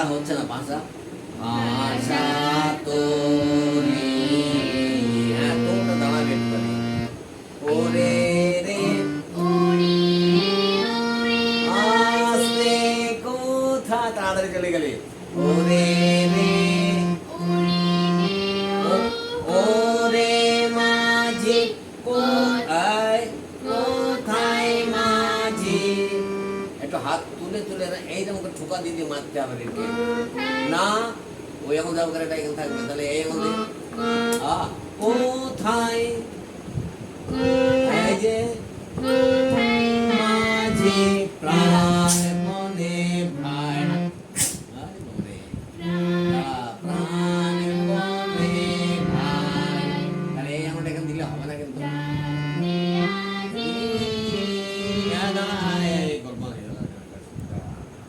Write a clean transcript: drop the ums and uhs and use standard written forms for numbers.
ভাষাটা হচ্ছে না, ভাষা ভাষা তোরি, হ্যাঁ তোটা দাঁড়াবে একটুখানি, ওরে রে আস্তে কোথা, তাড়াতাড়ি চলে গেলে, ওরে রে ওরে মাঝি কোথায় কোথায় মাঝি, একটু হাত তুলে তুলে এইরকম করে ঠোকা দিয়ে দিয়ে মারতে হবে এদেরকে না, ওই এখন যাবো করে এটা এখানে থাকবে, তাহলে এই এখন কোথায়, এই যে মাঝি প্রাণ মনে ভাই, প্রাণ মনে ভাই, তাহলে এই এখন এখানে দিলে হবে না কিন্তু।